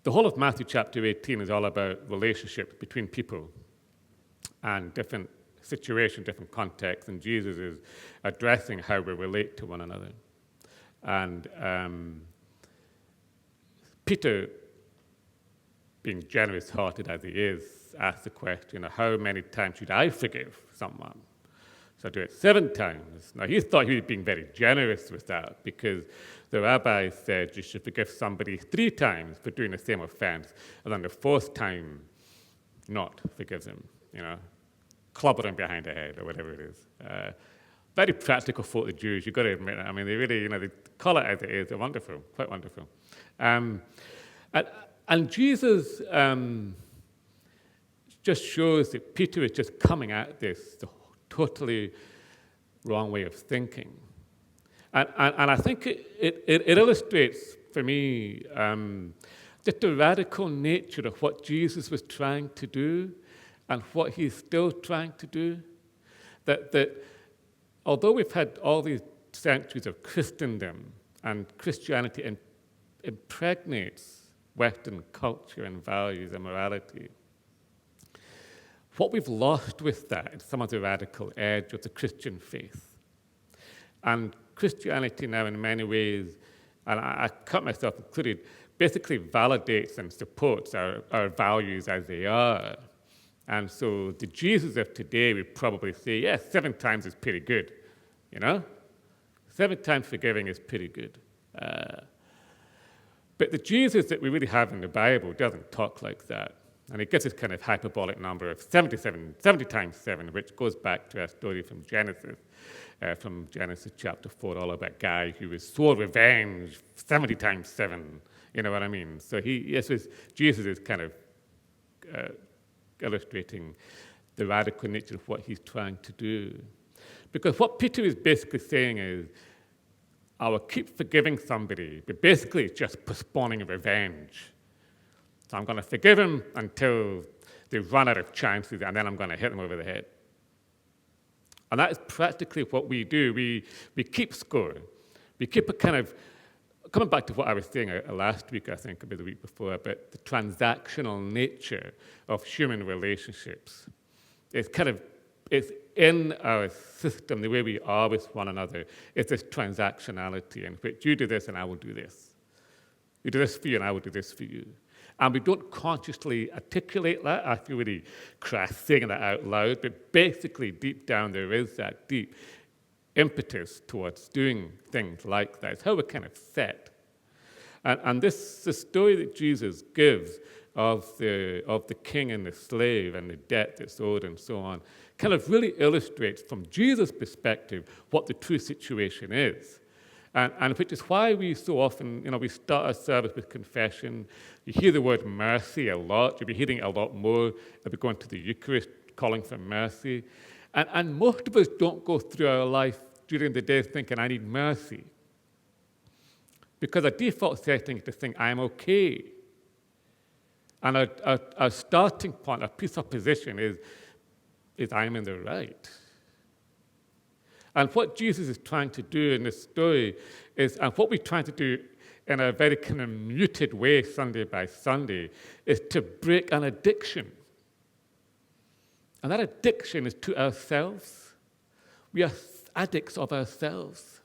The whole of Matthew chapter 18 is all about relationships between people and different situations, different contexts, and Jesus is addressing how we relate to one another. And Peter, being generous-hearted as he is, asked the question, how many times should I forgive someone? So I do it 7 times. Now, he thought he was being very generous with that because the rabbi said you should forgive somebody 3 times for doing the same offense, and then the 4th time, not forgive them, clobber them behind the head or whatever it is. Very practical for the Jews, you've got to admit it. I mean, they really, they call it as it is. They're wonderful, quite wonderful. And Jesus just shows that Peter is just coming at this the totally wrong way of thinking. And I think it illustrates for me just the radical nature of what Jesus was trying to do and what he's still trying to do. That although we've had all these centuries of Christendom and Christianity impregnates Western culture and values and morality, what we've lost with that is some of the radical edge of the Christian faith. And Christianity now, in many ways, and I cut myself included, basically validates and supports our values as they are. And so the Jesus of today would probably say, yes, 7 times is pretty good, 7 times forgiving is pretty good. But the Jesus that we really have in the Bible doesn't talk like that. And he gives this kind of hyperbolic number of 70 times 7, which goes back to a story from Genesis chapter 4, all about a guy who was swore revenge 70 times 7. You know what I mean? So Jesus is kind of illustrating the radical nature of what he's trying to do. Because what Peter is basically saying is, I will keep forgiving somebody, but basically it's just postponing revenge. So I'm going to forgive them until they run out of chances, and then I'm going to hit them over the head. And that is practically what we do. We keep score. We keep a kind of, coming back to what I was saying last week, I think, maybe the week before, about the transactional nature of human relationships. It's in our system, the way we are with one another, it's this transactionality in which you do this and I will do this. You do this for you and I will do this for you. And we don't consciously articulate that. I feel really crass saying that out loud, but basically deep down there is that deep impetus towards doing things like that. It's how we're kind of set. And this the story that Jesus gives of the king and the slave and the debt that's owed and so on kind of really illustrates from Jesus' perspective what the true situation is. And which is why we so often, we start our service with confession. You hear the word mercy a lot. You'll be hearing it a lot more if we go into the Eucharist, calling for mercy. And most of us don't go through our life during the day thinking, I need mercy. Because our default setting is to think, I'm okay. And our starting point, our presupposition is I'm in the right. And what Jesus is trying to do in this story is, and what we're trying to do in a very kind of muted way Sunday by Sunday, is to break an addiction. And that addiction is to ourselves. We are addicts of ourselves.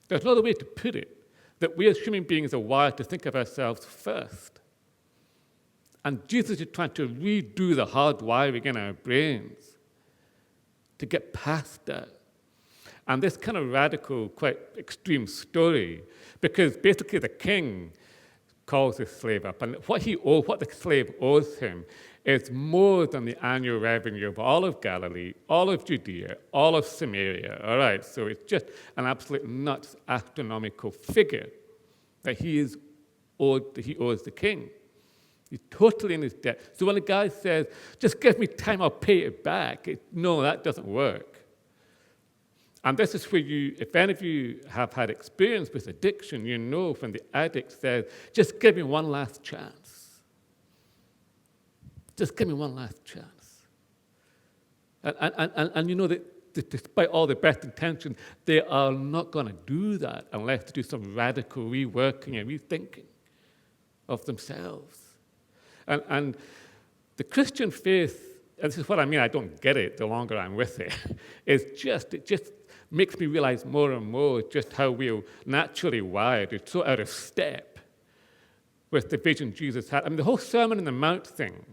There's no other way to put it, that we as human beings are wired to think of ourselves first. And Jesus is trying to redo the hard wiring in our brains to get past that. And this kind of radical, quite extreme story, because basically the king calls his slave up, and what the slave owes him is more than the annual revenue of all of Galilee, all of Judea, all of Samaria. All right, so it's just an absolute nuts astronomical figure that he owes the king. He's totally in his debt. So when a guy says, just give me time, I'll pay it back, no, that doesn't work. And this is where if any of you have had experience with addiction, you know when the addict says, just give me one last chance. Just give me one last chance. And you know that despite all the best intentions, they are not going to do that unless they do some radical reworking and rethinking of themselves. And the Christian faith, and this is what I mean, I don't get it the longer I'm with it, it just makes me realize more and more just how we're naturally wired. It's so out of step with the vision Jesus had. I mean, the whole Sermon on the Mount thing,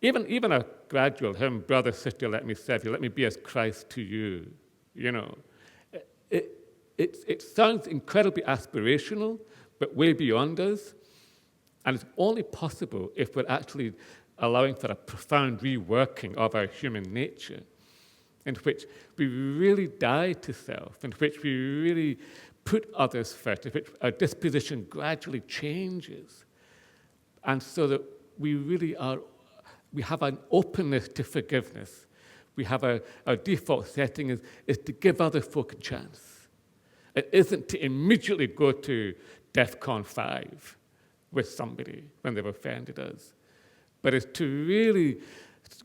even a gradual hymn, brother, sister, let me serve you, let me be as Christ to you, you know. It sounds incredibly aspirational, but way beyond us. And it's only possible if we're actually allowing for a profound reworking of our human nature, in which we really die to self, in which we really put others first, in which our disposition gradually changes. And so that we really we have an openness to forgiveness. We have our default setting is to give other folk a chance. It isn't to immediately go to DEFCON 5 with somebody when they've offended us, but it's to really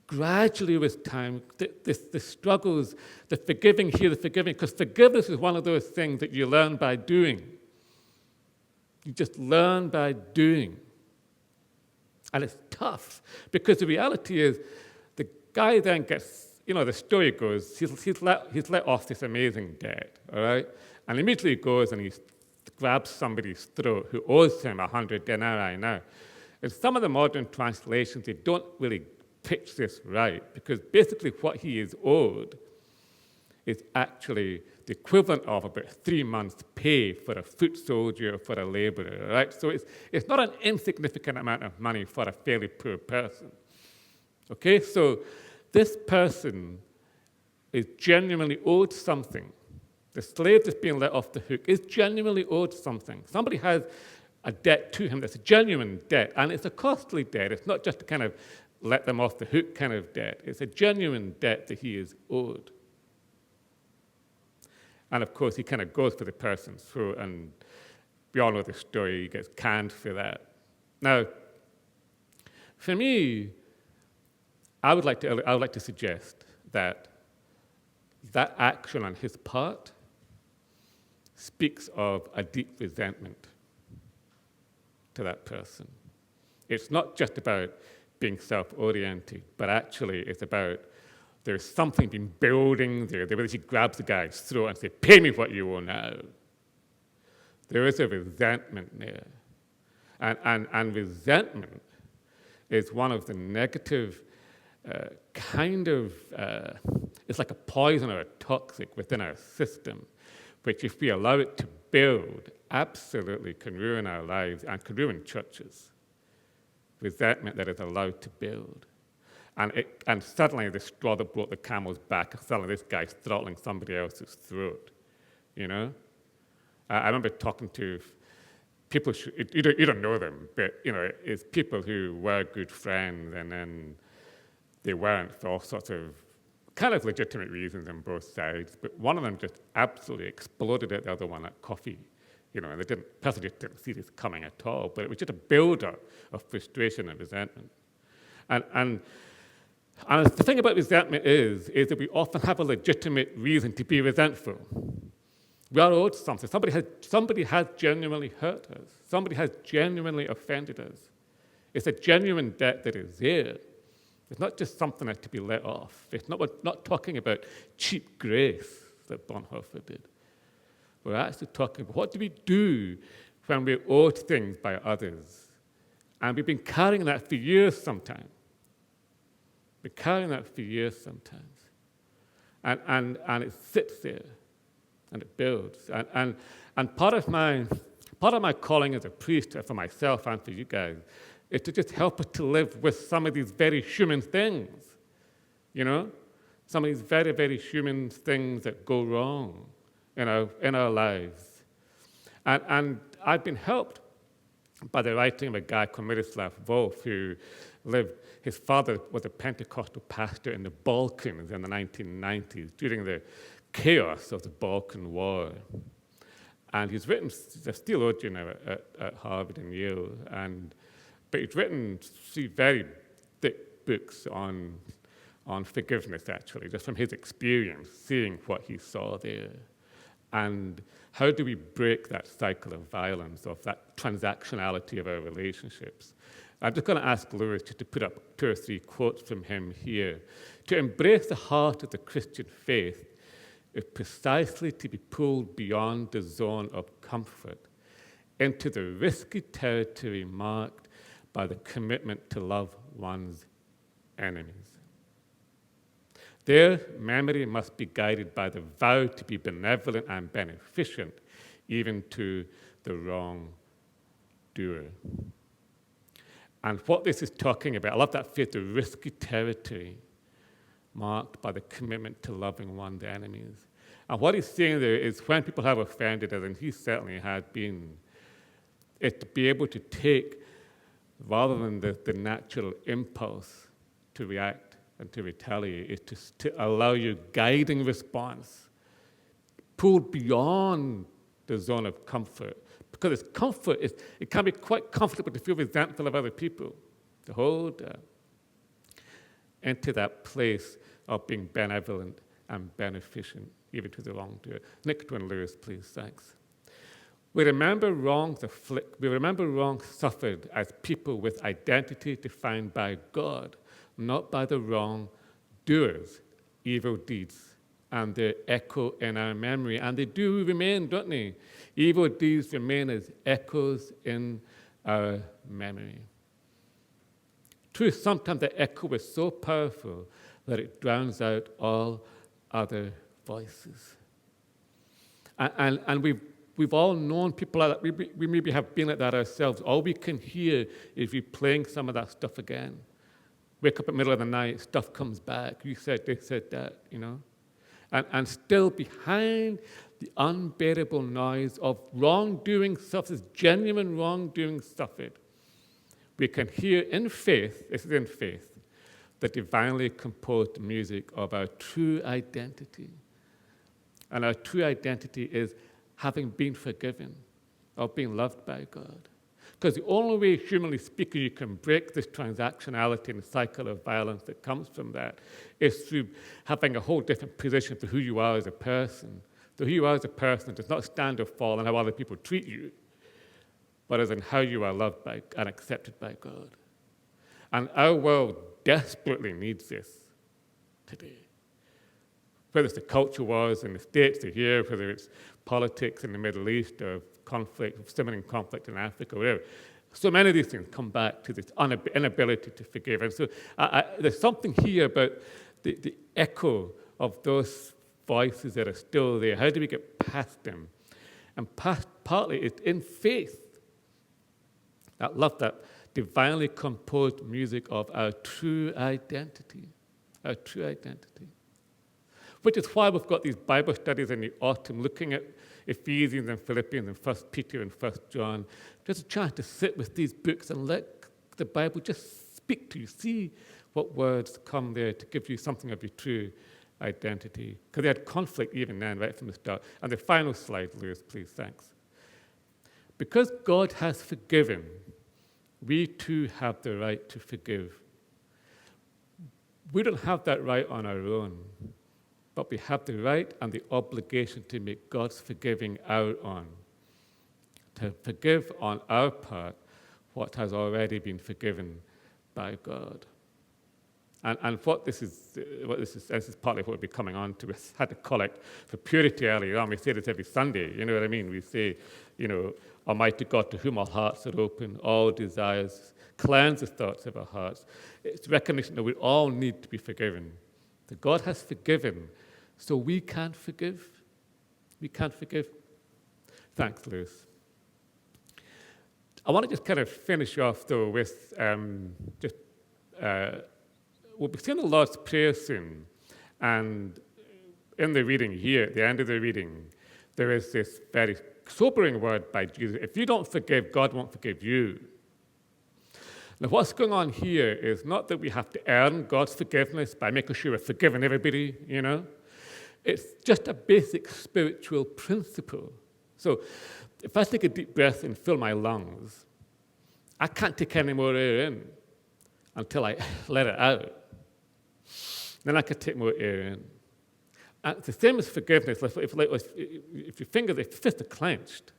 gradually with time, the struggles, the forgiving here, the forgiving, because forgiveness is one of those things that you learn by doing. You just learn by doing. And it's tough, because the reality is the guy then gets, you know, the story goes, he's let off this amazing debt, all right? And immediately he goes and he grabs somebody's throat who owes him 100 denarii now. In some of the modern translations, they don't really pitch this right, because basically what he is owed is actually the equivalent of about 3 months' pay for a foot soldier or for a laborer, right? So it's not an insignificant amount of money for a fairly poor person. Okay, so this person is genuinely owed something. The slave that's being let off the hook is genuinely owed something. Somebody has a debt to him that's a genuine debt, and it's a costly debt. It's not just a kind of let them off the hook kind of debt. It's a genuine debt that he is owed. And of course, he kind of goes for the person's throat, and we all know the story. He gets canned for that. Now, for me, I would like to suggest that action on his part speaks of a deep resentment to that person. It's not just about being self-oriented, but actually it's about there's something been building there. Where he grabs the guy's throat and says, pay me what you owe now. There is a resentment there. And resentment is one of the negative it's like a poison or a toxic within our system, which if we allow it to build, absolutely can ruin our lives and can ruin churches. Resentment that is allowed to build. And suddenly the straw that brought the camel's back, suddenly this guy's throttling somebody else's throat, you know? I remember talking to people, you don't know them, but, you know, it's people who were good friends and then they weren't for all sorts of kind of legitimate reasons on both sides, but one of them just absolutely exploded at the other one at coffee, you know, and the person just didn't see this coming at all, but it was just a build-up of frustration and resentment. And the thing about resentment is that we often have a legitimate reason to be resentful. We are owed something. Somebody has genuinely hurt us. Somebody has genuinely offended us. It's a genuine debt that is there. It's not just something that's to be let off. We're not talking about cheap grace that Bonhoeffer did. We're actually talking about what do we do when we're owed things by others? And we've been carrying that for years sometimes. We're carrying that for years sometimes. And it sits there and it builds. And part of my calling as a priest, for myself and for you guys, is to just help us to live with some of these very human things, you know? Some of these very, very human things that go wrong in our lives. And I've been helped by the writing of a guy called Miroslav Volf, who his father was a Pentecostal pastor in the Balkans in the 1990s, during the chaos of the Balkan War. And he's a theologian at Harvard and Yale, but he's written 3 very thick books on forgiveness, actually, just from his experience, seeing what he saw there. And how do we break that cycle of violence, of that transactionality of our relationships? I'm just going to ask Lewis to put up 2 or 3 quotes from him here. To embrace the heart of the Christian faith is precisely to be pulled beyond the zone of comfort into the risky territory marked by the commitment to love one's enemies. Their memory must be guided by the vow to be benevolent and beneficent, even to the wrongdoer. And what this is talking about, I love that phrase, the risky territory marked by the commitment to loving one's enemies. And what he's saying there is when people have offended us, and he certainly had been, is to be able to take, rather than the natural impulse to react and to retaliate, is to allow your guiding response pulled beyond the zone of comfort. Because it's comfort, it can be quite comfortable to feel resentful of other people, to hold into that place of being benevolent and beneficent, even to the wrongdoer. Next one, Lewis, please, thanks. We remember wrongs suffered as people with identity defined by God, not by the wrongdoers' evil deeds and their echo in our memory. And they do remain, don't they? Evil deeds remain as echoes in our memory. True, sometimes the echo is so powerful that it drowns out all other voices. And we've all known people like that. We maybe have been like that ourselves. All we can hear is replaying some of that stuff again. Wake up in the middle of the night, stuff comes back. You said this, said that, you know. And still behind the unbearable noise of wrongdoing suffered, genuine wrongdoing suffered, we can hear in faith, this is in faith, the divinely composed music of our true identity. And our true identity is having been forgiven, of being loved by God. Because the only way, humanly speaking, you can break this transactionality and the cycle of violence that comes from that is through having a whole different position for who you are as a person. So who you are as a person does not stand or fall on how other people treat you, but as in how you are loved by and accepted by God. And our world desperately needs this today. Whether it's the culture wars in the States or here, whether it's politics in the Middle East or conflict, simmering conflict in Africa, whatever. So many of these things come back to this inability to forgive. And so there's something here about the echo of those voices that are still there. How do we get past them? And partly it's in faith. I love that divinely composed music of our true identity. Our true identity. Which is why we've got these Bible studies in the autumn looking at Ephesians and Philippians and 1 Peter and 1 John, just trying to sit with these books and let the Bible just speak to you. See what words come there to give you something of your true identity. Because they had conflict even then, right from the start. And the final slide, Lewis, please, thanks. Because God has forgiven, we too have the right to forgive. We don't have that right on our own. But we have the right and the obligation to make God's forgiving our own, to forgive on our part what has already been forgiven by God. And this is partly what we'll be coming on to. We had to collect for purity earlier on. We say this every Sunday, you know what I mean? We say, Almighty God, to whom our hearts are open, all desires, cleanse the thoughts of our hearts. It's recognition that we all need to be forgiven. That God has forgiven, so we can forgive. We can forgive. Thanks, Lewis. I want to just kind of finish off, though, with we'll be saying the Lord's Prayer soon. And in the reading here, at the end of the reading, there is this very sobering word by Jesus. If you don't forgive, God won't forgive you. Now, what's going on here is not that we have to earn God's forgiveness by making sure we're forgiving everybody, It's just a basic spiritual principle. So if I take a deep breath and fill my lungs, I can't take any more air in until I let it out. Then I can take more air in. And it's the same as forgiveness. If your fist are clenched,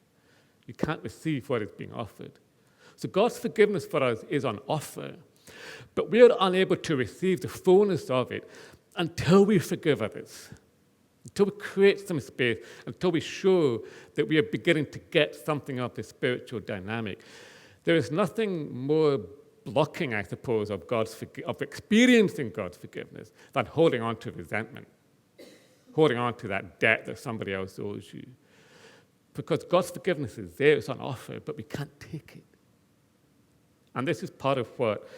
you can't receive what is being offered. So God's forgiveness for us is on offer, but we are unable to receive the fullness of it until we forgive others, until we create some space, until we show that we are beginning to get something of the spiritual dynamic. There is nothing more blocking, I suppose, of experiencing God's forgiveness than holding on to resentment, holding on to that debt that somebody else owes you. Because God's forgiveness is there, it's on offer, but we can't take it. And this is part of what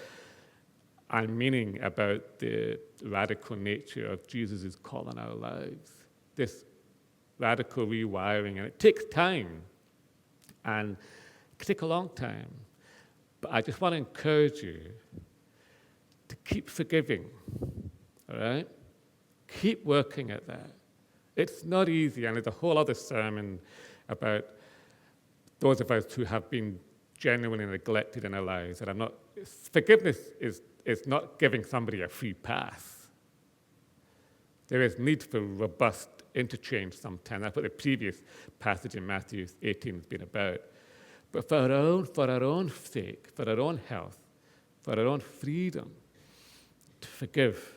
I'm meaning about the radical nature of Jesus' call on our lives. This radical rewiring, and it takes time, and it can take a long time. But I just want to encourage you to keep forgiving, all right? Keep working at that. It's not easy, and there's a whole other sermon about those of us who have been genuinely neglected in our lives. And forgiveness is not giving somebody a free pass. There is need for robust interchange sometimes. That's what the previous passage in Matthew 18 has been about. But for our own sake, for our own health, for our own freedom, to forgive,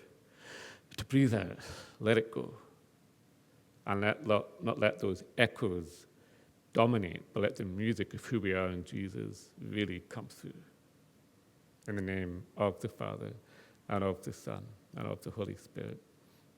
to breathe out, let it go, and not let those echoes dominate, but let the music of who we are in Jesus really come through. In the name of the Father, and of the Son, and of the Holy Spirit.